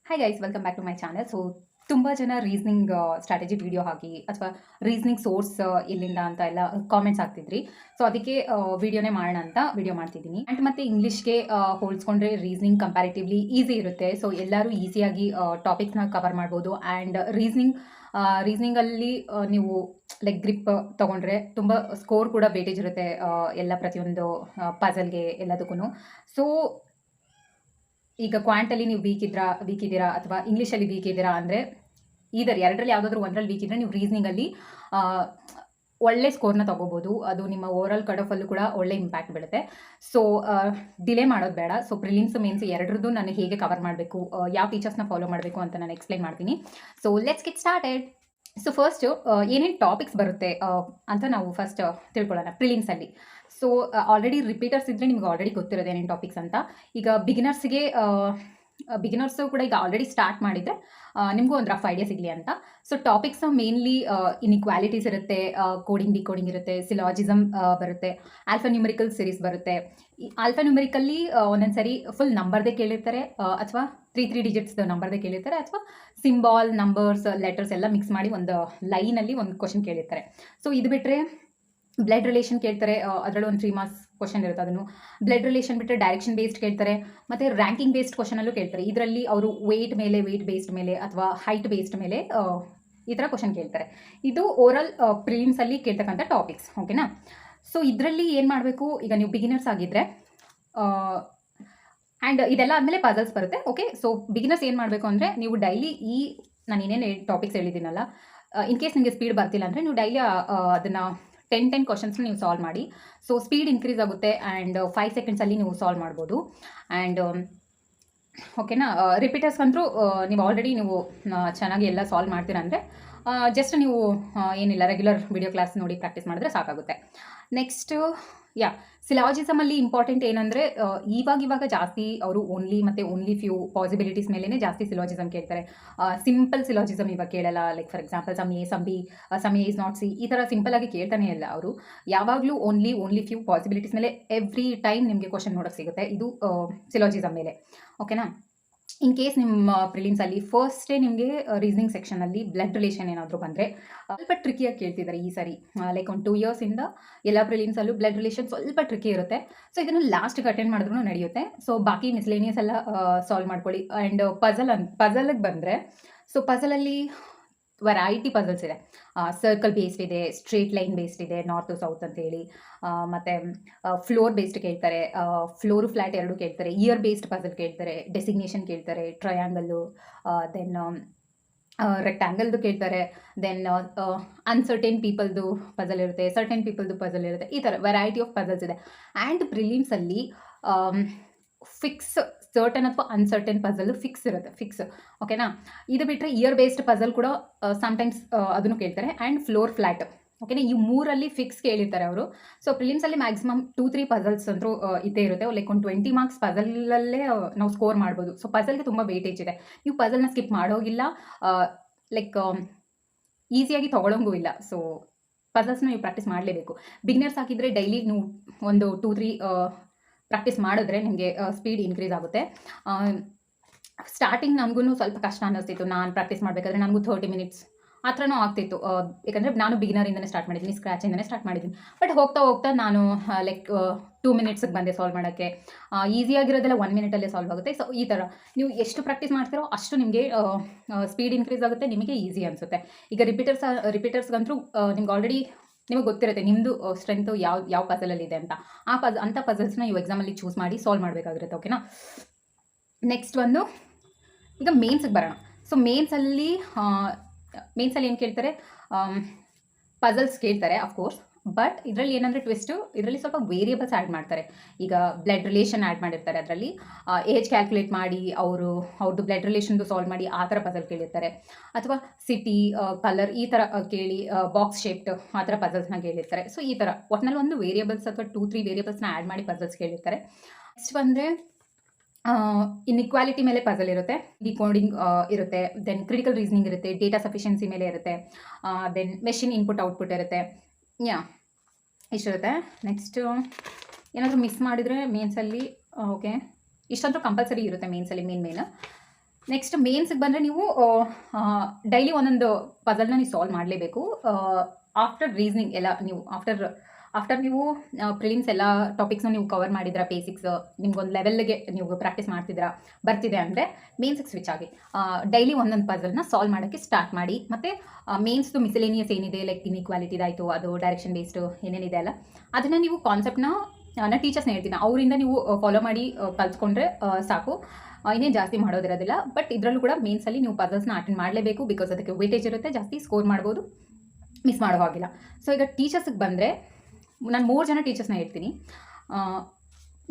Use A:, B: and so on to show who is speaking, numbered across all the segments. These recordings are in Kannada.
A: Hi guys, welcome back to my channel. ತುಂಬ ಜನ ರೀಸನಿಂಗ್ ಸ್ಟ್ರಾಟಜಿ ವಿಡಿಯೋ ಹಾಕಿ ಅಥವಾ ರೀಸನಿಂಗ್ ಸೋರ್ಸ್ ಎಲ್ಲಿಂದ ಅಂತ ಎಲ್ಲ ಕಾಮೆಂಟ್ಸ್ ಆಗ್ತಿದ್ರಿ. ಸೊ ಅದಕ್ಕೆ ವಿಡಿಯೋನೇ ಮಾಡೋಣ ಅಂತ ವಿಡಿಯೋ ಮಾಡ್ತಿದ್ದೀನಿ. ಆ್ಯಂಡ್ ಮತ್ತು ಇಂಗ್ಲೀಷ್ಗೆ ಹೋಲಿಸ್ಕೊಂಡ್ರೆ ರೀಸನಿಂಗ್ ಕಂಪ್ಯಾರಿಟಿವ್ಲಿ ಈಸಿ ಇರುತ್ತೆ. ಸೊ ಎಲ್ಲರೂ ಈಸಿಯಾಗಿ ಟಾಪಿಕ್ಸ್ನ ಕವರ್ ಮಾಡ್ಬೋದು. ಆ್ಯಂಡ್ ರೀಸನಿಂಗಲ್ಲಿ ನೀವು ಲೈಕ್ ಗ್ರಿಪ್ ತೊಗೊಂಡ್ರೆ ತುಂಬ ಸ್ಕೋರ್ ಕೂಡ ವೇಟೇಜ್ ಇರುತ್ತೆ, ಎಲ್ಲ ಪ್ರತಿಯೊಂದು ಪಜಲ್ಗೆ ಎಲ್ಲದಕ್ಕೂ. ಸೊ ಈಗ ಕ್ವಾಂಟಲ್ಲಿ ನೀವು ವೀಕ್ ಇದ್ದೀರಾ ಅಥವಾ ಇಂಗ್ಲೀಷಲ್ಲಿ ವೀಕ್ ಇದ್ದೀರಾ ಅಂದರೆ ಎರಡರಲ್ಲಿ ಯಾವುದಾದ್ರೂ ಒಂದರಲ್ಲಿ ವೀಕ್ ಇದ್ದರೆ ನೀವು ರೀಸನಿಂಗಲ್ಲಿ ಒಳ್ಳೆ ಸ್ಕೋರ್ನ ತೊಗೋಬೋದು. ಅದು ನಿಮ್ಮ ಓವರಾಲ್ ಕಟ್ ಆಫಲ್ಲೂ ಕೂಡ ಒಳ್ಳೆ ಇಂಪ್ಯಾಕ್ಟ್ ಬೀಳುತ್ತೆ. ಸೊ ಡಿಲೇ ಮಾಡೋದು ಬೇಡ. ಸೊ ಪ್ರಿಲಿಮ್ಸ್ ಮೇನ್ಸ್ ಎರಡರದ್ದು ನಾನು ಹೇಗೆ ಕವರ್ ಮಾಡಬೇಕು, ಯಾವ ಟೀಚರ್ಸ್ನ ಫಾಲೋ ಮಾಡಬೇಕು ಅಂತ ನಾನು ಎಕ್ಸ್ಪ್ಲೈನ್ ಮಾಡ್ತೀನಿ. So let's get started. So first ಏನೇನು ಟಾಪಿಕ್ಸ್ ಬರುತ್ತೆ ಅಂತ ನಾವು ಫಸ್ಟ್ ತಿಳ್ಕೊಳ್ಳೋಣ ಪ್ರಿಲಿಮ್ಸಲ್ಲಿ. ಸೊ ಆಲ್ರೆಡಿ ರಿಪೀಟರ್ಸ್ ಇದ್ದರೆ ನಿಮ್ಗೆ ಆಲ್ರೆಡಿ ಗೊತ್ತಿರೋದು ಏನೇನು ಟಾಪಿಕ್ಸ್ ಅಂತ. ಈಗ ಬಿಗಿನರ್ಸು ಕೂಡ ಈಗ ಆಲ್ರೆಡಿ ಸ್ಟಾರ್ಟ್ ಮಾಡಿದರೆ ನಿಮಗೂ ಒಂದು ರಫ್ ಐಡಿಯಾ ಸಿಗಲಿ ಅಂತ. ಸೊ ಟಾಪಿಕ್ಸ್ ಮೇನ್ಲಿ ಇನ್ಇಕ್ವಾಲಿಟೀಸ್ ಇರುತ್ತೆ, ಕೋಡಿಂಗ್ ಡಿಕೋಡಿಂಗ್ ಇರುತ್ತೆ, ಸಿಲಾಜಿಸಮ್ ಬರುತ್ತೆ, ಆಲ್ಫಾನ್ಯೂಮರಿಕಲ್ ಸೀರೀಸ್ ಬರುತ್ತೆ. ಈ ಆಲ್ಫಾನ್ಯೂಮರಿಕಲ್ಲಿ ಒಂದೊಂದು ಸರಿ ಫುಲ್ ನಂಬರ್ದೇ ಕೇಳಿರ್ತಾರೆ, ಅಥವಾ ತ್ರೀ ಡಿಜಿಟ್ಸ್ ನಂಬರ್ದೇ ಕೇಳಿರ್ತಾರೆ, ಅಥವಾ ಸಿಂಬಾಲ್, ನಂಬರ್ಸ್, ಲೆಟರ್ಸ್ ಎಲ್ಲ ಮಿಕ್ಸ್ ಮಾಡಿ ಒಂದು ಲೈನಲ್ಲಿ ಒಂದು ಕ್ವಶನ್ ಕೇಳಿರ್ತಾರೆ. ಸೊ ಇದು ಬಿಟ್ಟರೆ ಬ್ಲಡ್ ರಿಲೇಷನ್ ಕೇಳ್ತಾರೆ, ಅದರಲ್ಲೂ ಒಂದು 3 ಮಾರ್ಕ್ಸ್ ಕ್ವಶನ್ ಇರುತ್ತೆ. ಅದನ್ನು ಬ್ಲಡ್ ರಿಲೇಷನ್ ಬಿಟ್ಟರೆ ಡೈರೆಕ್ಷನ್ ಬೇಸ್ಡ್ ಕೇಳ್ತಾರೆ, ಮತ್ತು ರ್ಯಾಂಕಿಂಗ್ ಬೇಸ್ಡ್ ಕ್ವಶನಲ್ಲೂ ಕೇಳ್ತಾರೆ. ಇದರಲ್ಲಿ ಅವರು ವೆಯ್ಟ್ ಬೇಸ್ಡ್ ಮೇಲೆ ಅಥವಾ ಹೈಟ್ ಬೇಸ್ಡ್ ಮೇಲೆ ಈ ಥರ ಕ್ವಶನ್ ಕೇಳ್ತಾರೆ. ಇದು ಓವರಾಲ್ ಪ್ರಿಲಿಮ್ಸಲ್ಲಿ ಕೇಳ್ತಕ್ಕಂಥ ಟಾಪಿಕ್ಸ್, ಓಕೆನಾ. ಸೊ ಇದರಲ್ಲಿ ಏನು ಮಾಡಬೇಕು, ಈಗ ನೀವು ಬಿಗಿನರ್ಸ್ ಆಗಿದ್ದರೆ ಆ್ಯಂಡ್ ಇದೆಲ್ಲ ಆದಮೇಲೆ ಪಜಲ್ಸ್ ಬರುತ್ತೆ, ಓಕೆ. ಸೊ ಬಿಗಿನರ್ಸ್ ಏನು ಮಾಡಬೇಕು ಅಂದರೆ, ನೀವು ಡೈಲಿ ನಾನು ಏನೇನು ಟಾಪಿಕ್ಸ್ ಹೇಳಿದ್ದೀನಲ್ಲ, ಇನ್ ಕೇಸ್ ನಿಮಗೆ ಸ್ಪೀಡ್ ಬರ್ತಿಲ್ಲ ಅಂದರೆ ನೀವು ಡೈಲಿ ಅದನ್ನು 10 ಕ್ವಶನ್ಸ್ನ ನೀವು ಸಾಲ್ವ್ ಮಾಡಿ. ಸೊ ಸ್ಪೀಡ್ ಇನ್ಕ್ರೀಸ್ ಆಗುತ್ತೆ ಆ್ಯಂಡ್ 5 ಸೆಕೆಂಡ್ಸಲ್ಲಿ ನೀವು ಸಾಲ್ವ್ ಮಾಡ್ಬೋದು. ಆ್ಯಂಡ್ ಓಕೆನಾ, ರಿಪೀಟರ್ಸ್ಗಂತೂ ನೀವು ಆಲ್ರೆಡಿ ಚೆನ್ನಾಗಿ ಎಲ್ಲ ಸಾಲ್ವ್ ಮಾಡ್ತೀರಾ ಅಂದರೆ ಜಸ್ಟ್ ನೀವು ಏನಿಲ್ಲ, ರೆಗ್ಯುಲರ್ ವಿಡಿಯೋ ಕ್ಲಾಸ್ ನೋಡಿ ಪ್ರಾಕ್ಟೀಸ್ ಮಾಡಿದ್ರೆ ಸಾಕಾಗುತ್ತೆ. ನೆಕ್ಸ್ಟು ಸಿಲಾಜಿಸಮಲ್ಲಿ ಇಂಪಾರ್ಟೆಂಟ್ ಏನಂದರೆ, ಇವಾಗ ಜಾಸ್ತಿ ಅವರು ಓನ್ಲಿ ಫ್ಯೂ ಪಾಸಿಬಿಲಿಟೀಸ್ ಮೇಲೇ ಜಾಸ್ತಿ ಸಿಲಾಜಿಸಮ್ ಕೇಳ್ತಾರೆ. ಸಿಂಪಲ್ ಸಿಲಾಜಿಸಮ್ ಇವಾಗ ಕೇಳಲ್ಲ. Like for example some B, some is not C, ಈ ಥರ ಸಿಂಪಲ್ಲಾಗಿ ಕೇಳ್ತಾನೆ ಇಲ್ಲ ಅವರು. ಯಾವಾಗಲೂ ಓನ್ಲಿ ಫ್ಯೂ ಪಾಸಿಬಿಲಿಟೀಸ್ ಮೇಲೆ ಎವ್ರಿ ಟೈಮ್ ನಿಮಗೆ ಕ್ವಶನ್ ನೋಡೋಕ್ಕೆ ಸಿಗುತ್ತೆ. ಇದು ಸಿಲಾಜಿಸಮ್ ಮೇಲೆ, ಓಕೆನಾ. ಇನ್ ಕೇಸ್ ನಿಮ್ಮ ಪ್ರಿಲಿಮ್ಸಲ್ಲಿ ಫಸ್ಟೇ ನಿಮಗೆ ರೀಸನಿಂಗ್ ಸೆಕ್ಷನಲ್ಲಿ ಬ್ಲಡ್ ರಿಲೇಷನ್ ಏನಾದರೂ ಬಂದರೆ ಸ್ವಲ್ಪ ಟ್ರಿಕಿಯಾಗಿ ಕೇಳ್ತಿದ್ದಾರೆ ಈ ಸಾರಿ. ಲೈಕ್ ಒಂದು 2 ಇಯರ್ಸಿಂದ ಎಲ್ಲ ಪ್ರಿಲಿಮ್ಸಲ್ಲೂ ಬ್ಲಡ್ ರಿಲೇಷನ್ ಸ್ವಲ್ಪ ಟ್ರಿಕಿ ಇರುತ್ತೆ. ಸೊ ಇದನ್ನು ಲಾಸ್ಟ್ಗೆ ಅಟೆಂಡ್ ಮಾಡಿದ್ರೂ ನಡೆಯುತ್ತೆ. ಸೊ ಬಾಕಿ ಮಿಸ್ಲೇನಿಯಸ್ ಎಲ್ಲ ಸಾಲ್ವ್ ಮಾಡ್ಕೊಳ್ಳಿ. ಆ್ಯಂಡ್ ಪಜಲ್ಗೆ ಬಂದರೆ, ಸೊ ಪಜಲಲ್ಲಿ ವೆರೈಟಿ ಪಜಲ್ಸ್ ಇದೆ. ಸರ್ಕಲ್ ಬೇಸ್ಡ್ ಇದೆ, ಸ್ಟ್ರೇಟ್ ಲೈನ್ ಬೇಸ್ಡ್ ಇದೆ, ನಾರ್ತ್ ಸೌತ್ ಅಂತೇಳಿ, ಮತ್ತು ಫ್ಲೋರ್ ಬೇಸ್ಡ್ ಕೇಳ್ತಾರೆ, ಫ್ಲೋರು ಫ್ಲ್ಯಾಟ್ ಎರಡು ಕೇಳ್ತಾರೆ, ಇಯರ್ ಬೇಸ್ಡ್ ಪಜಲ್ ಕೇಳ್ತಾರೆ, ಡೆಸಿಗ್ನೇಷನ್ ಕೇಳ್ತಾರೆ, ಟ್ರಯಾಂಗಲ್ಲು, ದೆನ್ ರೆಕ್ಟ್ಯಾಂಗಲ್ದು ಕೇಳ್ತಾರೆ, ದೆನ್ ಅನ್ಸರ್ಟೇನ್ ಪೀಪಲ್ದು ಪಜಲ್ ಇರುತ್ತೆ, ಸರ್ಟೇನ್ ಪೀಪಲ್ದು ಪಜಲ್ ಇರುತ್ತೆ. ಈ ಥರ ವೆರೈಟಿ ಆಫ್ ಪಜಲ್ಸ್ ಇದೆ. ಆ್ಯಂಡ್ ಪ್ರಿಲಿಮ್ಸಲ್ಲಿ ಫಿಕ್ಸ್ ಸರ್ಟನ್ ಅಥವಾ ಅನ್ಸರ್ಟನ್ ಪಜಲ್ ಫಿಕ್ಸ್, ಓಕೆನಾ. ಇದು ಬಿಟ್ಟರೆ ಇಯರ್ ಬೇಸ್ಡ್ ಪಜಲ್ ಕೂಡ ಸಮ್ಟೈಮ್ಸ್ ಅದನ್ನು ಕೇಳ್ತಾರೆ, ಆ್ಯಂಡ್ ಫ್ಲೋರ್ ಫ್ಲ್ಯಾಟ್, ಓಕೆನಾ. ಈ 3ರಲ್ಲಿ ಫಿಕ್ಸ್ ಕೇಳಿರ್ತಾರೆ ಅವರು. ಸೊ ಪ್ರಿಲಿಮ್ಸಲ್ಲಿ ಮ್ಯಾಕ್ಸಿಮಮ್ 2-3 ಪಜಲ್ಸ್ ಅಂತೂ ಇದ್ದೇ ಇರುತ್ತೆ. ಲೈಕ್ ಒಂದು 20 ಮಾರ್ಕ್ಸ್ ಪಜಲಲ್ಲೇ ನಾವು ಸ್ಕೋರ್ ಮಾಡ್ಬೋದು. ಸೊ ಪಜಲ್ಗೆ ತುಂಬ ವೇಟೇಜ್ ಇದೆ. ನೀವು ಪಜಲ್ನ ಸ್ಕಿಪ್ ಮಾಡೋಗಿಲ್ಲ, ಲೈಕ್ ಈಸಿಯಾಗಿ ತೊಗೊಳಂಗೂ ಇಲ್ಲ. ಸೊ ಪಜಲ್ಸ್ನ ನೀವು ಪ್ರಾಕ್ಟೀಸ್ ಮಾಡಲೇಬೇಕು. ಬಿಗಿನರ್ಸ್ ಹಾಕಿದರೆ ಡೈಲಿ ನೀವು ಒಂದು 2-3 ಪ್ರಾಕ್ಟೀಸ್ ಮಾಡಿದ್ರೆ ನಿಮಗೆ ಸ್ಪೀಡ್ ಇನ್ಕ್ರೀಸ್ ಆಗುತ್ತೆ. ಸ್ಟಾರ್ಟಿಂಗ್ ನನಗೂ ಸ್ವಲ್ಪ ಕಷ್ಟ ಅನ್ನಿಸ್ತಿತ್ತು. ನಾನು ಪ್ರಾಕ್ಟೀಸ್ ಮಾಡಬೇಕಾದ್ರೆ ನನಗೂ 30 ಮಿನಿಟ್ಸ್ ಆ ಥರನೂ ಆಗ್ತಿತ್ತು. ಯಾಕಂದರೆ ನಾನು ಬಿಗಿನರಿಂದನೇ ಸ್ಟಾರ್ಟ್ ಮಾಡಿದ್ದೀನಿ, ಸ್ಕ್ರ್ಯಾಚಿಂದನೇ ಸ್ಟಾರ್ಟ್ ಮಾಡಿದ್ದೀನಿ. ಬಟ್ ಹೋಗ್ತಾ ನಾನು ಲೈಕ್ 2 ಮಿನಿಟ್ಸಿಗೆ ಬಂದೆ ಸಾಲ್ವ್ ಮಾಡೋಕ್ಕೆ. ಈಸಿಯಾಗಿರೋದೆಲ್ಲ 1 ಮಿನಿಟಲ್ಲೇ ಸಾಲ್ವ್ ಆಗುತ್ತೆ. ಸೊ ಈ ಥರ ನೀವು ಎಷ್ಟು ಪ್ರಾಕ್ಟೀಸ್ ಮಾಡ್ತೀರೋ ಅಷ್ಟು ನಿಮಗೆ ಸ್ಪೀಡ್ ಇನ್ಕ್ರೀಸ್ ಆಗುತ್ತೆ, ನಿಮಗೆ ಈಸಿ ಅನಿಸುತ್ತೆ. ಈಗ ರಿಪೀಟರ್ಸ್ಗಂತೂ ನಿಮ್ಗೆ ಆಲ್ರೆಡಿ ನಿಮಗೆ ಗೊತ್ತಿರುತ್ತೆ ನಿಮ್ಮದು ಸ್ಟ್ರೆಂತು ಯಾವ ಪಜಲಲ್ಲಿ ಇದೆ ಅಂತ. ಅಂಥ ಪಜಲ್ಸ್ನ ನೀವು ಎಕ್ಸಾಮಲ್ಲಿ ಚೂಸ್ ಮಾಡಿ ಸಾಲ್ವ್ ಮಾಡಬೇಕಾಗಿರುತ್ತೆ, ಓಕೆನಾ. ನೆಕ್ಸ್ಟ್ ಒಂದು ಈಗ ಮೇನ್ಸ್ಗೆ ಬರೋಣ. ಸೊ ಮೇನ್ಸಲ್ಲಿ ಏನು ಕೇಳ್ತಾರೆ, ಪಜಲ್ಸ್ ಕೇಳ್ತಾರೆ ಅಫ್ಕೋರ್ಸ್. ಬಟ್ ಇದರಲ್ಲಿ ಏನಂದರೆ ಟ್ವಿಸ್ಟು, ಇದರಲ್ಲಿ ಸ್ವಲ್ಪ ವೇರಿಯಬಲ್ಸ್ ಆ್ಯಡ್ ಮಾಡ್ತಾರೆ. ಈಗ ಬ್ಲಡ್ ರಿಲೇಷನ್ ಆ್ಯಡ್ ಮಾಡಿರ್ತಾರೆ, ಅದರಲ್ಲಿ ಏಜ್ ಕ್ಯಾಲ್ಕುಲೇಟ್ ಮಾಡಿ ಅವ್ರದ್ದು ಬ್ಲಡ್ ರಿಲೇಷನ್ದು ಸಾಲ್ವ್ ಮಾಡಿ ಆ ಥರ ಪಜಲ್ ಕೇಳಿರ್ತಾರೆ. ಅಥವಾ ಸಿಟಿ, ಕಲರ್ ಈ ಥರ ಕೇಳಿ, ಬಾಕ್ಸ್ ಶೇಪ್ಡ್ ಆ ಥರ ಪಜಲ್ಸ್ನ ಕೇಳಿರ್ತಾರೆ. ಸೊ ಈ ಥರ ಒಟ್ಟಿನಲ್ಲಿ ಒಂದು ವೇರಿಯಬಲ್ಸ್ ಅಥವಾ 2-3 ವೇರಿಯಬಲ್ಸ್ನ ಆ್ಯಡ್ ಮಾಡಿ ಪಜಲ್ಸ್ ಕೇಳಿರ್ತಾರೆ. ನೆಕ್ಸ್ಟ್ ಬಂದರೆ ಇನ್ಇಕ್ವಾಲಿಟಿ ಮೇಲೆ ಪಜಲ್ ಇರುತ್ತೆ, ಡಿಕೋಡಿಂಗ್ ಇರುತ್ತೆ, ದೆನ್ ಕ್ರಿಟಿಕಲ್ ರೀಸನಿಂಗ್ ಇರುತ್ತೆ, ಡೇಟಾ ಸಫಿಷಿಯನ್ಸಿ ಮೇಲೆ ಇರುತ್ತೆ, ದೆನ್ ಮೆಷಿನ್ ಇನ್ಪುಟ್ ಔಟ್ಪುಟ್ ಇರುತ್ತೆ. ಇಷ್ಟಿರುತ್ತೆ. ನೆಕ್ಸ್ಟು ಏನಾದರೂ ಮಿಸ್ ಮಾಡಿದರೆ ಮೇನ್ಸಲ್ಲಿ, ಓಕೆ, ಇಷ್ಟಂತೂ ಕಂಪಲ್ಸರಿ ಇರುತ್ತೆ ಮೇನ್ಸಲ್ಲಿ ಮೇನ್. ನೆಕ್ಸ್ಟ್ ಮೇನ್ಸ್ಗೆ ಬಂದರೆ ನೀವು ಡೈಲಿ ಒಂದೊಂದು ಪಜಲ್ನ ನೀವು ಸಾಲ್ವ್ ಮಾಡಲೇಬೇಕು. ಆಫ್ಟರ್ ರೀಸನಿಂಗ್ ಎಲ್ಲ ನೀವು ಆಫ್ಟರ್ ನೀವು ಪ್ರಿಲಿಮ್ಸ್ ಎಲ್ಲ ಟಾಪಿಕ್ಸ್ನ ನೀವು ಕವರ್ ಮಾಡಿದ್ರ, ಬೇಸಿಕ್ಸ್ ನಿಮ್ಗೊಂದು ಲೆವೆಲ್ಗೆ ನೀವು ಪ್ರಾಕ್ಟೀಸ್ ಮಾಡ್ತಿದ್ದೀರಾ, ಬರ್ತಿದೆ ಅಂದರೆ ಮೇನ್ಸ್ಗೆ ಸ್ವಿಚ್ ಆಗಿ ಡೈಲಿ ಒಂದೊಂದು ಪಜಲ್ನ ಸಾಲ್ವ್ ಮಾಡೋಕ್ಕೆ ಸ್ಟಾರ್ಟ್ ಮಾಡಿ. ಮತ್ತು ಮೇನ್ಸ್ದು ಮಿಸಲೇನಿಯಸ್ ಏನಿದೆ, ಲೈಕ್ ಇನ್ಇಕ್ವಾಲಿಟಿದಾಯಿತು, ಅದು ಡೈರೆಕ್ಷನ್ ಬೇಸ್ಡು ಏನೇನಿದೆ ಅಲ್ಲ, ಅದನ್ನು ನೀವು ಕಾನ್ಸೆಪ್ಟ್ನ ನಾನು ಟೀಚರ್ಸ್ನ ಹೇಳ್ತೀನಿ, ಅವರಿಂದ ನೀವು ಫಾಲೋ ಮಾಡಿ ಕಲ್ತ್ಕೊಂಡ್ರೆ ಸಾಕು. ಇನ್ನೇನು ಜಾಸ್ತಿ ಮಾಡೋದಿರೋದಿಲ್ಲ. ಬಟ್ ಇದರಲ್ಲೂ ಕೂಡ ಮೇನ್ಸಲ್ಲಿ ನೀವು ಪಜಲ್ಸ್ನ ಅಟೆಂಡ್ ಮಾಡಲೇಬೇಕು, ಬಿಕಾಸ್ ಅದಕ್ಕೆ ವೇಟೇಜ್ ಇರುತ್ತೆ, ಜಾಸ್ತಿ ಸ್ಕೋರ್ ಮಾಡ್ಬೋದು, ಮಿಸ್ ಮಾಡೋ ಹಾಗಿಲ್ಲ. ಸೊ ಈಗ ಟೀಚರ್ಸ್ಗೆ ಬಂದರೆ ನಾನು 3 ಜನ ಟೀಚರ್ಸ್ನ ಹೇಳ್ತೀನಿ.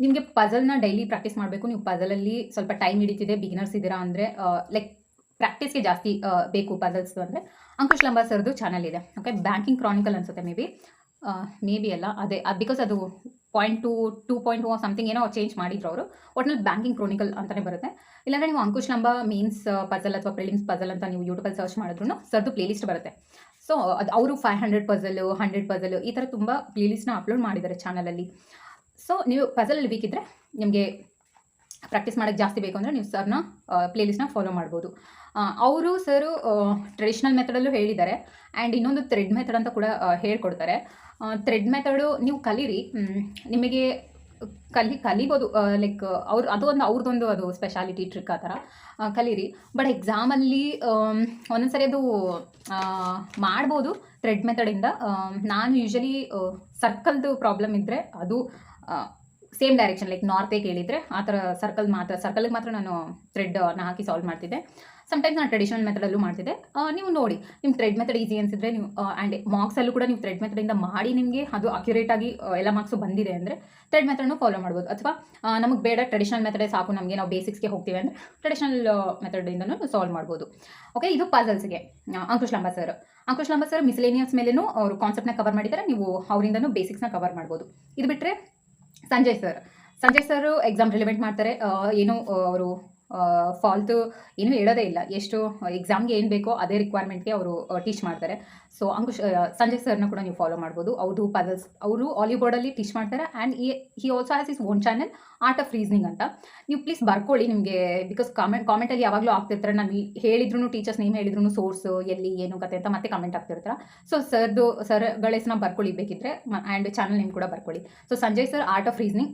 A: ನಿಮಗೆ ಪಜಲ್ನ ಡೈಲಿ ಪ್ರಾಕ್ಟೀಸ್ ಮಾಡಬೇಕು. ನೀವು ಪಜಲಲ್ಲಿ ಸ್ವಲ್ಪ ಟೈಮ್ ಹಿಡಿತಿದೆ, ಬಿಗಿನರ್ಸ್ ಇದ್ದೀರಾ ಅಂದರೆ, ಲೈಕ್ ಪ್ರಾಕ್ಟೀಸ್ಗೆ ಜಾಸ್ತಿ ಬೇಕು ಪಜಲ್ಸ್ದು ಅಂದರೆ ಅಂಕುಶ್ ಲಂಬಾ ಸರ್ದು ಚಾನಲ್ ಇದೆ. ಓಕೆ, ಬ್ಯಾಂಕಿಂಗ್ ಕ್ರಾನಿಕಲ್ ಅನ್ಸುತ್ತೆ ಮೇ ಬಿ ಅಲ್ಲ, ಅದೇ ಬಿಕಾಸ್ ಅದು 2.2 ಸಮಥಿಂಗ್ ಏನೋ ಚೇಂಜ್ ಮಾಡಿದ್ರು ಅವರು. ಒಟ್ನಲ್ಲಿ ಬ್ಯಾಂಕಿಂಗ್ ಕ್ರಾನಿಕಲ್ ಅಂತಲೇ ಬರುತ್ತೆ. ಇಲ್ಲಾಂದರೆ ನೀವು ಅಂಕುಶ್ ಲಂಬಾ ಮೀನ್ಸ್ ಪಜಲ್ ಅಥವಾ ಪ್ರಿಲಿಮ್ಸ್ ಪಜಲ್ ಅಂತ ನೀವು ಯೂಟ್ಯೂಬಲ್ಲಿ ಸರ್ಚ್ ಮಾಡಿದ್ರು ಸರ್ದು ಪ್ಲೇಲಿಸ್ಟ್ ಬರುತ್ತೆ. ಸೊ ಅದು ಅವರು 500 ಪಜಲು, 100 ಪಜಲು ಈ ಥರ ತುಂಬ ಪ್ಲೇಲಿಸ್ಟ್ನ ಅಪ್ಲೋಡ್ ಮಾಡಿದ್ದಾರೆ ಚಾನಲಲ್ಲಿ. ಸೊ ನೀವು ಪಜಲಲ್ಲಿ ಬೇಕಿದ್ದರೆ ನಿಮಗೆ ಪ್ರಾಕ್ಟೀಸ್ ಮಾಡೋಕ್ಕೆ ಜಾಸ್ತಿ ಬೇಕು ಅಂದರೆ ನೀವು ಸರ್ನ ಪ್ಲೇಲಿಸ್ಟ್ನ ಫಾಲೋ ಮಾಡ್ಬೋದು. ಅವರು ಸರು ಟ್ರೆಡಿಷ್ನಲ್ ಮೆಥಡಲ್ಲೂ ಹೇಳಿದ್ದಾರೆ, ಆ್ಯಂಡ್ ಇನ್ನೊಂದು ಥ್ರೆಡ್ ಮೆಥಡ್ ಅಂತ ಕೂಡ ಹೇಳ್ಕೊಡ್ತಾರೆ. ಥ್ರೆಡ್ ಮೆಥಡು ನೀವು ಕಲೀರಿ, ನಿಮಗೆ ಕಲಿಬೋದು. ಲೈಕ್ ಅವ್ರದ್ದೊಂದು ಅದು ಸ್ಪೆಷಾಲಿಟಿ ಟ್ರಿಕ್ ಆ ಥರ ಕಲೀರಿ. ಬಟ್ ಎಕ್ಸಾಮಲ್ಲಿ ಒಂದೊಂದ್ಸರಿ ಅದು ಮಾಡ್ಬೋದು ಥ್ರೆಡ್ ಮೆಥಡಿಂದ. ನಾನು ಯೂಶಲಿ ಸರ್ಕಲ್ದು ಪ್ರಾಬ್ಲಮ್ ಇದ್ದರೆ ಅದು ಸೇಮ್ ಡೈರೆಕ್ಷನ್, ಲೈಕ್ ನಾರ್ತೇ ಕೇಳಿದರೆ ಆ ಥರ ಸರ್ಕಲ್ಗೆ ಮಾತ್ರ ನಾನು ಥ್ರೆಡ್ನ ಹಾಕಿ ಸಾಲ್ವ್ ಮಾಡ್ತಿದ್ದೆ. ಸಮ್ಟೈಮ್ಸ್ ನಾನು ಟ್ರೆಡಿಷನಲ್ ಮೆಥಡಲ್ಲೂ ಮಾಡ್ತಿದ್ದೆ. ನೀವು ನೋಡಿ, ನಿಮ್ಮ ಥ್ರೆಡ್ ಮೆಥಡ್ ಈಸಿ ಅನಿಸಿದ್ರೆ ನೀವು ಆ್ಯಂಡ್ ಮಾರ್ಕ್ಸಲ್ಲೂ ಕೂಡ ನೀವು ಥ್ರೆಡ್ ಮೆಥಡಿಂದ ಮಾಡಿ ನಿಮಗೆ ಅದು ಅಕ್ಯುರೇಟಾಗಿ ಎಲ್ಲ ಮಾರ್ಕ್ಸು ಬಂದಿದೆ ಅಂದರೆ ಥ್ರೆಡ್ ಮೆಥಡ್ನು ಫಾಲೋ ಮಾಡ್ಬೋದು. ಅಥವಾ ನಮಗೆ ಬೇಡ ಟ್ರೆಡಿಷನಲ್ ಮೆಥಡೇ ಸಾಕು, ನಮಗೆ ನಾವು ಬೇಸಿಕ್ಸ್ಗೆ ಹೋಗ್ತೀವಿ ಅಂದರೆ ಟ್ರೆಡಿಷನಲ್ ಮೆಥಡಿಂದನೂ ಸಾಲ್ವ್ ಮಾಡ್ಬೋದು. ಓಕೆ, ಇದು ಪಜಲ್ಸ್ಗೆ ಅಂಕುಶ್ ಲಂಬಾ ಸರ್ ಮಿಸ್ಲೇನಿಯಸ್ ಮೇಲೇನೂ ಅವರು ಕಾನ್ಸೆಪ್ಟ್ನ ಕವರ್ ಮಾಡಿದ್ದಾರೆ, ನೀವು ಅವರಿಂದನೂ ಬೇಸಿಕ್ಸ್ನ ಕವರ್ ಮಾಡ್ಬೋದು. ಇದು ಬಿಟ್ಟರೆ ಸಂಜಯ್ ಸರ್ ಎಕ್ಸಾಮ್ ರಿಲೆವೆಂಟ್ ಮಾಡ್ತಾರೆ. ಏನು ಅವರು ಫಾಲ್ತು ಏನೂ ಹೇಳೋದೇ ಇಲ್ಲ, ಎಷ್ಟು ಎಕ್ಸಾಮ್ಗೆ ಏನು ಬೇಕೋ ಅದೇ ರಿಕ್ವೈರ್ಮೆಂಟ್ಗೆ ಅವರು ಟೀಚ್ ಮಾಡ್ತಾರೆ. ಸೊ ಸಂಜಯ್ ಸರ್ನ ಕೂಡ ನೀವು ಫಾಲೋ ಮಾಡ್ಬೋದು. ಅವ್ರದ್ದು ಪಜಲ್ಸ್ ಅವರು ಆಲಿವುಡಲ್ಲಿ ಟೀಚ್ ಮಾಡ್ತಾರೆ. And he also has is own channel art of reasoning ಅಂತ. ನೀವು ಪ್ಲೀಸ್ ಬರ್ಕೊಳ್ಳಿ, ನಿಮಗೆ ಬಿಕಾಸ್ ಕಾಮೆಂಟಲ್ಲಿ ಯಾವಾಗಲೂ ಆಗ್ತಿರ್ತಾರೆ, ನಾನು ಹೇಳಿದ್ರು ಟೀಚರ್ಸ್ ನೇಮ್ ಹೇಳಿದ್ರು ಸೋರ್ಸು ಎಲ್ಲಿ ಏನು ಕತೆ ಅಂತ ಮತ್ತೆ ಕಮೆಂಟ್ ಆಗ್ತಿರ್ತಾರೆ. ಸೊ ಸರ್ಗಳ ಹೆಸರನ್ನ ಬರ್ಕೊಳ್ಳಿ ಬೇಕಿದ್ರೆ, ಆ್ಯಂಡ್ ಚಾನಲ್ ನೇಮ್ ಕೂಡ ಬರ್ಕೊಳ್ಳಿ. So Sanjay sir art of reasoning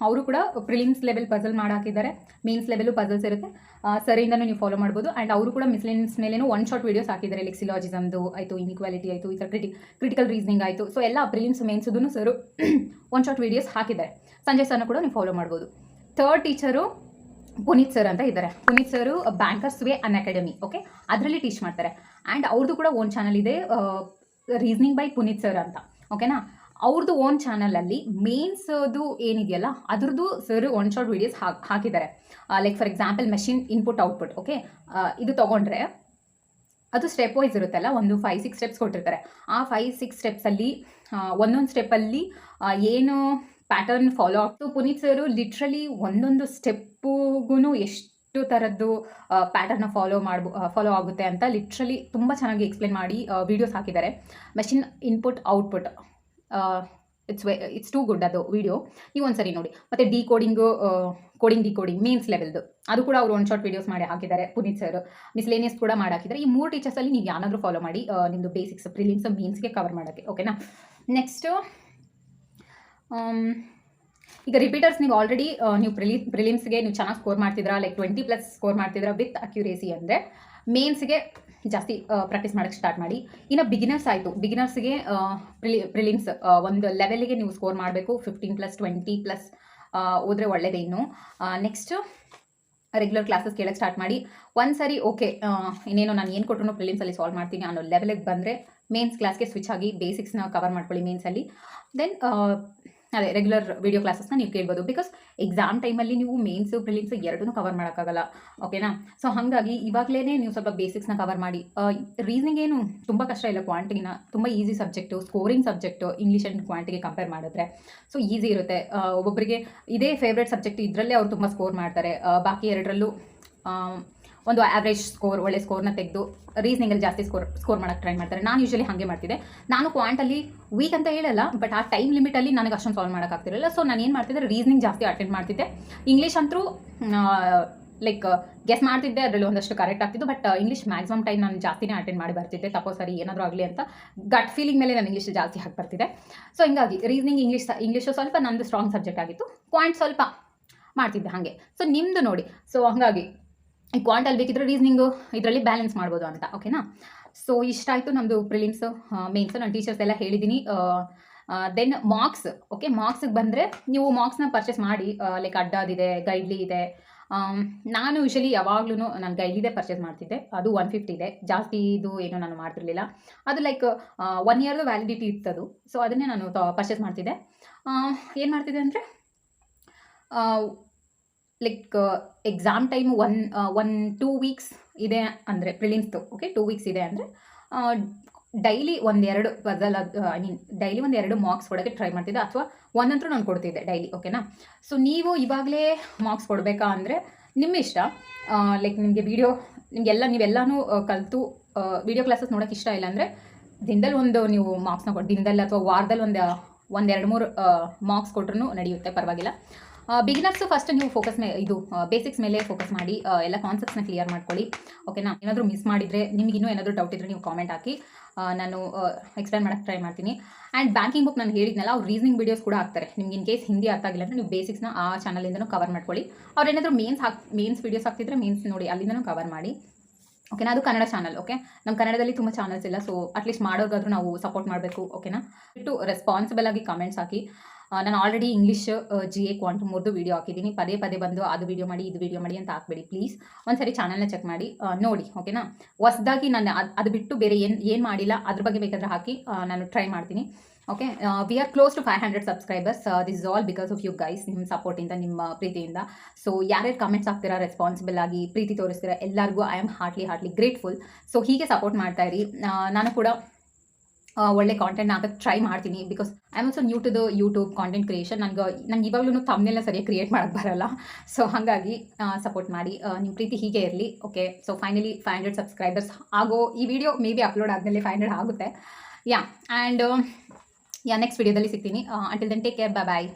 A: ಅವರು ಕೂಡ ಪ್ರಿಲಿಮ್ಸ್ ಲೆವೆಲ್ ಪಜಲ್ ಮಾಡಾಕಿದ್ದಾರೆ, ಮೇನ್ಸ್ ಲೆವೆಲು ಪಜಲ್ಸ್ ಇರುತ್ತೆ. ಸರಿಯಿಂದನೂ ನೀವು ಫಾಲೋ ಮಾಡ್ಬೋದು. ಆ್ಯಂಡ್ ಅವರು ಕೂಡ ಮಿಸ್ಲೇನಿಯಸ್ ಮೇಲೇನೂ 1 ಶಾರ್ಟ್ ವೀಡಿಯೋಸ್ ಹಾಕಿದ್ದಾರೆ, ಲೈಕ್ ಸಿಲಾಜಿಸಮ್ದು ಆಯಿತು, ಇನ್ಇಕ್ವಾಲಿಟಿ ಆಯಿತು, ಈ ಥರ ಕ್ರಿಟಿಕಲ್ ರೀಸನಿಂಗ್ ಆಯಿತು. ಸೊ ಎಲ್ಲ ಪ್ರಿಲಿಮ್ಸ್ ಮೇನ್ಸದೂ ಸರ್ 1 ಶಾರ್ಟ್ ವೀಡಿಯೋಸ್ ಹಾಕಿದ್ದಾರೆ. ಸಂಜಯ್ ಸರ್ನ ಕೂಡ ನೀವು ಫಾಲೋ ಮಾಡ್ಬೋದು. ಥರ್ಡ್ ಟೀಚರು ಪುನೀತ್ ಸರ್ ಅಂತ ಇದ್ದಾರೆ. ಪುನೀತ್ ಸರು ಬ್ಯಾಂಕರ್ಸ್ ವೇ ಅನ್ ಅಕಾಡೆಮಿ, ಓಕೆ, ಅದರಲ್ಲಿ ಟೀಚ್ ಮಾಡ್ತಾರೆ. ಆ್ಯಂಡ್ ಅವ್ರದ್ದು ಕೂಡ ಓನ್ ಚಾನಲ್ ಇದೆ, ರೀಸನಿಂಗ್ ಬೈ ಪುನೀತ್ ಸರ್ ಅಂತ, ಓಕೆನಾ. ಅವ್ರದ್ದು ಓನ್ ಚಾನಲಲ್ಲಿ ಮೇನ್ಸ್ದು ಏನಿದೆಯಲ್ಲ ಅದ್ರದ್ದು ಸರ್ 1 ಶಾರ್ಟ್ ವೀಡಿಯೋಸ್ ಹಾಕಿದ್ದಾರೆ. Like for example machine input output, okay, ಇದು ತೊಗೊಂಡ್ರೆ ಅದು ಸ್ಟೆಪ್ ವೈಸ್ ಇರುತ್ತಲ್ಲ, ಒಂದು 5-6 ಸ್ಟೆಪ್ಸ್ ಕೊಟ್ಟಿರ್ತಾರೆ. ಆ 5-6 ಸ್ಟೆಪ್ಸಲ್ಲಿ ಒಂದೊಂದು ಸ್ಟೆಪ್ಪಲ್ಲಿ ಏನು ಪ್ಯಾಟರ್ನ್ ಫಾಲೋ ಆಗ್ತು. ಪುನೀತ್ ಸರು ಲಿಟ್ರಲಿ ಒಂದೊಂದು ಸ್ಟೆಪ್ಪುಗೂ ಎಷ್ಟು ಥರದ್ದು ಪ್ಯಾಟರ್ನ ಫಾಲೋ ಆಗುತ್ತೆ ಅಂತ ಲಿಟ್ರಲಿ ತುಂಬ ಚೆನ್ನಾಗಿ ಎಕ್ಸ್ಪ್ಲೇನ್ ಮಾಡಿ ವೀಡಿಯೋಸ್ ಹಾಕಿದ್ದಾರೆ. Machine input output, it's too good ಅದು ವಿಡಿಯೋ, ನೀವು ಒಂದ್ಸರಿ ನೋಡಿ. ಮತ್ತು ಡಿಕೋಡಿಂಗ್ ಮೇನ್ಸ್ ಲೆವೆಲ್ದು ಅದು ಕೂಡ ಅವರು 1 ಶಾರ್ಟ್ ವೀಡಿಯೋಸ್ ಮಾಡಿ ಹಾಕಿದ್ದಾರೆ ಪುನೀತ್ ಸರ್. ಮಿಸ್ಲೇನಿಯಸ್ ಕೂಡ ಮಾಡಿ ಹಾಕಿದ್ದಾರೆ. ಈ 3 ಟೀಚರ್ಸಲ್ಲಿ ನೀವು ಯಾರಾದರೂ ಫಾಲೋ ಮಾಡಿ ನಿಮ್ಮದು ಬೇಸಿಕ್ಸ್ ಪ್ರಿಲಿಮ್ಸ್ ಮೇನ್ಸ್ಗೆ ಕವರ್ ಮಾಡೋಕ್ಕೆ, ಓಕೆನಾ. ನೆಕ್ಸ್ಟು ಈಗ ರಿಪೀಟರ್ಸ್ ನೀವು ಆಲ್ರೆಡಿ ನೀವು ಪ್ರಿಲಿಮ್ಸ್ಗೆ ನೀವು ಚೆನ್ನಾಗಿ ಸ್ಕೋರ್ ಮಾಡ್ತಿದ್ರಾ, ಲೈಕ್ 20+ ಸ್ಕೋರ್ ಮಾಡ್ತಿದ್ರಾ ವಿತ್ ಅಕ್ಯುರೇಸಿ ಅಂದರೆ ಮೇನ್ಸ್ಗೆ ಜಾಸ್ತಿ ಪ್ರಾಕ್ಟೀಸ್ ಮಾಡೋಕ್ಕೆ ಸ್ಟಾರ್ಟ್ ಮಾಡಿ. ಇನ್ನು ಬಿಗಿನರ್ಸ್ಗೆ ಪ್ರಿಲಿಮ್ಸ್ ಒಂದು ಲೆವೆಲ್ಗೆ ನೀವು ಸ್ಕೋರ್ ಮಾಡಬೇಕು. 15+, 20+ ಹೋದರೆ ಒಳ್ಳೆಯದೇ. ಇನ್ನು ನೆಕ್ಸ್ಟು ರೆಗ್ಯುಲರ್ ಕ್ಲಾಸಸ್ ಕೇಳಕ್ಕೆ ಸ್ಟಾರ್ಟ್ ಮಾಡಿ. ಒಂದ್ಸರಿ ಓಕೆ, ಇನ್ನೇನು ನಾನು ಏನು ಕೊಟ್ಟರು ಪ್ರಿಲಿಮ್ಸಲ್ಲಿ ಸಾಲ್ವ್ ಮಾಡ್ತೀನಿ ಅನ್ನೋ ಲೆವೆಲಿಗೆ ಬಂದರೆ ಮೇನ್ಸ್ ಕ್ಲಾಸ್ಗೆ ಸ್ವಿಚ್ ಆಗಿ ಬೇಸಿಕ್ಸ್ನ ಕವರ್ ಮಾಡ್ಕೊಳ್ಳಿ ಮೇನ್ಸಲ್ಲಿ. ದೆನ್ ಅದೇ ರೆಗ್ಯುಲರ್ ವೀಡಿಯೋ ಕ್ಲಾಸಸ್ನ ನೀವು ಕೇಳ್ಬೋದು. ಬಿಕಾಸ್ ಎಕ್ಸಾಮ್ ಟೈಮಲ್ಲಿ ನೀವು ಮೇನ್ಸು ಪ್ರಿಲಿಮ್ಸು ಎರಡನ್ನೂ ಕವರ್ ಮಾಡೋಕ್ಕಾಗಲ್ಲ, ಓಕೆನಾ. ಸೊ ಹಾಗಾಗಿ ಇವಾಗಲೇ ನೀವು ಸ್ವಲ್ಪ ಬೇಸಿಕ್ಸ್ನ ಕವರ್ ಮಾಡಿ. ರೀಸನಿಂಗ್ ಏನು ತುಂಬ ಕಷ್ಟ ಇಲ್ಲ, ಕ್ವಾಂಟಿಟಿನ ತುಂಬ easy subject, scoring subject English and ಕ್ವಾಂಟಿಗೆ ಕಂಪೇರ್ ಮಾಡಿದ್ರೆ. ಸೊ ಈಸಿ ಇರುತ್ತೆ. ಒಬ್ಬೊಬ್ಬರಿಗೆ ಇದೇ ಫೇವ್ರೇಟ್ ಸಬ್ಜೆಕ್ಟ್ ಇದರಲ್ಲೇ ಅವ್ರು ತುಂಬ ಸ್ಕೋರ್ ಮಾಡ್ತಾರೆ, ಬಾಕಿ ಎರಡರಲ್ಲೂ ಒಂದು ಆ್ಯಾವ್ರೇಜ್ ಸ್ಕೋರ್, ಒಳ್ಳೆ ಸ್ಕೋರ್ನ ತೆಗೆದು ರೀಸನಿಂಗಲ್ಲಿ ಜಾಸ್ತಿ ಸ್ಕೋರ್ ಮಾಡೋಕ್ಕೆ ಟ್ರೈ ಮಾಡ್ತಾರೆ. ನಾನು ಯೂಶಲಿ ಹಾಗೆ ಮಾಡ್ತಿದ್ದೆ. ನಾನು ಕ್ವಾಂಟಲ್ಲಿ ವೀಕ್ ಅಂತ ಹೇಳಲ್ಲ, ಬಟ್ ಆ ಟೈಮ್ ಲಿಮಿಟಲ್ಲಿ ನನಗೆ ಅಷ್ಟೊಂದು ಸಾಲ್ವ್ ಮಾಡೋಕ್ಕಾಗ್ತಿರಲಿಲ್ಲ. ಸೊ ನಾನು ಏನು ಮಾಡ್ತಿದ್ದೆ, ರೀಸನಿಂಗ್ ಜಾಸ್ತಿ ಅಟೆಂಡ್ ಮಾಡ್ತಿದ್ದೆ. ಇಂಗ್ಲೀಷ್ ಅಂತೂ ಲೈಕ್ ಗೆಸ್ ಮಾಡ್ತಿದ್ದೆ, ಅದರಲ್ಲಿ ಒಂದಷ್ಟು ಕರೆಕ್ಟ್ ಆಗ್ತಿತ್ತು. ಬಟ್ ಇಂಗ್ಲೀಷ್ ಮ್ಯಾಕ್ಸಿಮಮ್ ಟೈಮ್ ನಾನು ಜಾಸ್ತಿನೇ ಅಟೆಂಡ್ ಮಾಡಿ ಬರ್ತಿದ್ದೆ. ತಪ್ಪೋ ಸರಿ ಏನಾದರೂ ಆಗಲಿ ಅಂತ ಗಟ್ ಫೀಲಿಂಗ್ ಮೇಲೆ ನಾನು ಇಂಗ್ಲೀಷ್ ಜಾಸ್ತಿ ಹಾಕಿ ಬರ್ತಿದ್ದೆ. ಸೊ ಹಿಂಗಾಗಿ ರೀಸನಿಂಗ್ ಇಂಗ್ಲೀಷು ಸ್ವಲ್ಪ ನಂದು ಸ್ಟ್ರಾಂಗ್ ಸಬ್ಜೆಕ್ಟ್ ಆಗಿತ್ತು. ಕ್ವಾಂಟ್ ಸ್ವಲ್ಪ ಮಾಡ್ತಿದ್ದೆ ಹಾಗೆ. ಸೊ ನಿಮ್ಮದು ನೋಡಿ. ಸೊ ಹಾಗಾಗಿ ಈ ಕ್ವಾಂಟಲ್ಲಿ ಬೇಕಿದ್ರೆ ರೀಸನಿಂಗು ಇದರಲ್ಲಿ ಬ್ಯಾಲೆನ್ಸ್ ಮಾಡ್ಬೋದು ಅಂತ. ಓಕೆನಾ? ಸೊ ಇಷ್ಟ ಆಯಿತು ನಮ್ಮದು ಪ್ರಿಲಿಮ್ಸು ಮೇನ್ಸು. ನಾನು ಟೀಚರ್ಸ್ ಎಲ್ಲ ಹೇಳಿದ್ದೀನಿ. Then marks. ಓಕೆ, ಮಾರ್ಕ್ಸಿಗೆ ಬಂದರೆ ನೀವು ಮಾರ್ಕ್ಸ್ನ ಪರ್ಚೇಸ್ ಮಾಡಿ. ಲೈಕ್ ಅಡ್ಡಾದಿದೆ, ಗೈಡ್ಲಿ ಇದೆ. ನಾನು ಯೂಶಲಿ ಯಾವಾಗ್ಲೂ ನಾನು ಗೈಡ್ಲಿದೆ ಪರ್ಚೇಸ್ ಮಾಡ್ತಿದ್ದೆ. ಅದು 150 ಇದೆ. ಜಾಸ್ತಿ ಇದು ಏನೋ ನಾನು ಮಾಡ್ತಿರ್ಲಿಲ್ಲ. ಅದು ಲೈಕ್ 1 ಇಯರ್ದು ವ್ಯಾಲಿಡಿಟಿ ಇತ್ತದು. ಸೊ ಅದನ್ನೇ ನಾನು ಪರ್ಚೇಸ್ ಮಾಡ್ತಿದ್ದೆ. ಏನು ಮಾಡ್ತಿದ್ದೆ ಅಂದರೆ ಲೈಕ್ ಎಕ್ಸಾಮ್ ಟೈಮ್ 2 ವೀಕ್ಸ್ ಇದೆ ಅಂದರೆ ಪ್ರಿಲಿಮ್ಸ್ದು. ಓಕೆ, 2 ವೀಕ್ಸ್ ಇದೆ ಅಂದರೆ ಡೈಲಿ 1-2 ಪಜಲ್, ಡೈಲಿ 1-2 ಮಾರ್ಕ್ಸ್ ಕೊಡೋಕ್ಕೆ ಟ್ರೈ ಮಾಡ್ತಿದ್ದೆ, ಅಥವಾ ಒಂದಂತರೂ ನಾನು ಕೊಡ್ತಿದ್ದೆ ಡೈಲಿ. ಓಕೆನಾ? ಸೊ ನೀವು ಇವಾಗಲೇ ಮಾರ್ಕ್ಸ್ ಕೊಡಬೇಕಾ ಅಂದರೆ ನಿಮ್ಮ ಇಷ್ಟ. ಲೈಕ್ ನಿಮಗೆ ನೀವೆಲ್ಲನೂ ಕಲಿತು ವೀಡಿಯೋ ಕ್ಲಾಸಸ್ ನೋಡೋಕೆ ಇಷ್ಟ ಇಲ್ಲ ಅಂದರೆ ದಿನದಲ್ಲಿ ಒಂದು ನೀವು ಮಾರ್ಕ್ಸ್ನ ದಿನದಲ್ಲಿ ಅಥವಾ ವಾರದಲ್ಲಿ 1-2-3 ಮಾರ್ಕ್ಸ್ ಕೊಟ್ರೂ ನಡೆಯುತ್ತೆ, ಪರವಾಗಿಲ್ಲ. ಬಿಗಿನರ್ಸು ಫಸ್ಟ್ ನೀವು ಬೇಸಿಕ್ಸ್ ಮೇಲೆ ಫೋಕಸ್ ಮಾಡಿ. ಎಲ್ಲ ಕಾನ್ಸೆಪ್ಟ್ಸ್ನ ಕ್ಲಿಯರ್ ಮಾಡ್ಕೊಳ್ಳಿ. ಓಕೆನಾ? ಏನಾದರೂ ಮಿಸ್ ಮಾಡಿದರೆ, ನಿಮಗಿನ್ನೂ ಏನಾದರೂ ಡೌಟ್ ಇದ್ದರೆ ನೀವು ಕಾಮೆಂಟ್ ಹಾಕಿ, ನಾನು ಎಕ್ಸ್ಪ್ಲೈನ್ ಮಾಡೋಕ್ಕೆ ಟ್ರೈ ಮಾಡ್ತೀನಿ. ಆ್ಯಂಡ್ ಬ್ಯಾಂಕಿಂಗ್ ಬುಕ್ ನಾನು ಹೇಳಿದ್ನಲ್ಲ, ಅವ್ರು ರೀಸನಿಂಗ್ ವೀಡಿಯೋಸ್ ಕೂಡ ಹಾಕ್ತಾರೆ. ನಿಮ್ಗೆ ಇನ್ ಕೇಸ್ ಹಿಂದಿ ಅರ್ಥ ಆಗಿಲ್ಲ ಅಂದರೆ ನೀವು ಬೇಸಿಕ್ಸ್ನ ಆ ಚಾನಲಿಂದನೂ ಕವರ್ ಮಾಡ್ಕೊಳ್ಳಿ. ಅವ್ರು ಏನಾದರೂ ಮೇನ್ಸ್ ವೀಡಿಯೋಸ್ ಹಾಕ್ತಿದ್ರೆ ಮೇನ್ಸ್ ನೋಡಿ, ಅಲ್ಲಿಂದನೂ ಕವರ್ ಮಾಡಿ. ಓಕೆನಾ? ಅದು ಕನ್ನಡ ಚಾನಲ್. ಓಕೆ, ನಮ್ಮ ಕನ್ನಡದಲ್ಲಿ ತುಂಬ ಚಾನಲ್ಸ್ ಇಲ್ಲ. ಸೊ ಅಟ್ಲೀಸ್ಟ್ ಮಾಡೋಗಾದರೂ ನಾವು ಸಪೋರ್ಟ್ ಮಾಡಬೇಕು. ಓಕೆನಾ? ರೆಸ್ಪಾನ್ಸಿಬಲ್ ಆಗಿ ಕಮೆಂಟ್ಸ್ ಹಾಕಿ. ನಾನು already English GA quantum 3 video ಹಾಕಿದ್ದೀನಿ. ಪದೇ ಬಂದು ಅದು ವೀಡಿಯೋ ಮಾಡಿ ಇದು ವೀಡಿಯೋ ಮಾಡಿ ಅಂತ ಹಾಕ್ಬೇಡಿ ಪ್ಲೀಸ್. ಒಂದ್ಸರಿ ಚಾನಲ್ನ ಚೆಕ್ ಮಾಡಿ ನೋಡಿ. ಓಕೆನಾ? ಹೊಸದಾಗಿ ನಾನು ಅದು ಬಿಟ್ಟು ಬೇರೆ ಏನು ಮಾಡಿಲ್ಲ, ಅದ್ರ ಬಗ್ಗೆ ಬೇಕಾದರೆ ಹಾಕಿ ನಾನು ಟ್ರೈ ಮಾಡ್ತೀನಿ. Okay, we are close to 500 subscribers. This is all because of you guys. ನಿಮ್ಮ ಸಪೋರ್ಟಿಂದ, ನಿಮ್ಮ ಪ್ರೀತಿಯಿಂದ. ಸೊ ಯಾರ್ಯಾರು ಕಮೆಂಟ್ಸ್ ಹಾಕ್ತೀರಾ, ರೆಸ್ಪಾನ್ಸಿಬಲ್ ಆಗಿ ಪ್ರೀತಿ ತೋರಿಸ್ತೀರಾ, ಎಲ್ಲರಿಗೂ I am heartly grateful. So ಹೀಗೆ ಸಪೋರ್ಟ್ ಮಾಡ್ತಾ ಇರಿ. ನಾನು ಕೂಡ ಒಳ್ಳೆ ಕಾಂಟೆಂಟ್ ಹಾಕಕ್ಕೆ ಟ್ರೈ ಮಾಡ್ತೀನಿ. Because I am also new to the YouTube content creation. ನಂಗೆ ಇವಾಗಲೂ ಥಂಬ್ನೇಲ್ನ ಸರಿಯಾಗಿ ಕ್ರಿಯೇಟ್ ಮಾಡೋಕ್ಕೆ ಬರಲ್ಲ. ಸೊ ಹಾಗಾಗಿ ಸಪೋರ್ಟ್ ಮಾಡಿ. ನಿಮ್ಮ ಪ್ರೀತಿ ಹೀಗೆ ಇರಲಿ. ಓಕೆ, ಸೊ ಫೈನಲಿ 500 ಸಬ್ಸ್ಕ್ರೈಬರ್ಸ್ ಆಗೋ ಈ ವಿಡಿಯೋ ಮೇ ಬಿ ಅಪ್ಲೋಡ್ ಆದಮೇಲೆ 500 ಆಗುತ್ತೆ. ಆ್ಯಂಡ್ ನೆಕ್ಸ್ಟ್ ವಿಡಿಯೋದಲ್ಲಿ ಸಿಗ್ತೀನಿ. ಅಂಟಿಲ್ ದೆನ್ ಟೇಕ್ ಕೇರ್, ಬಾಯ್.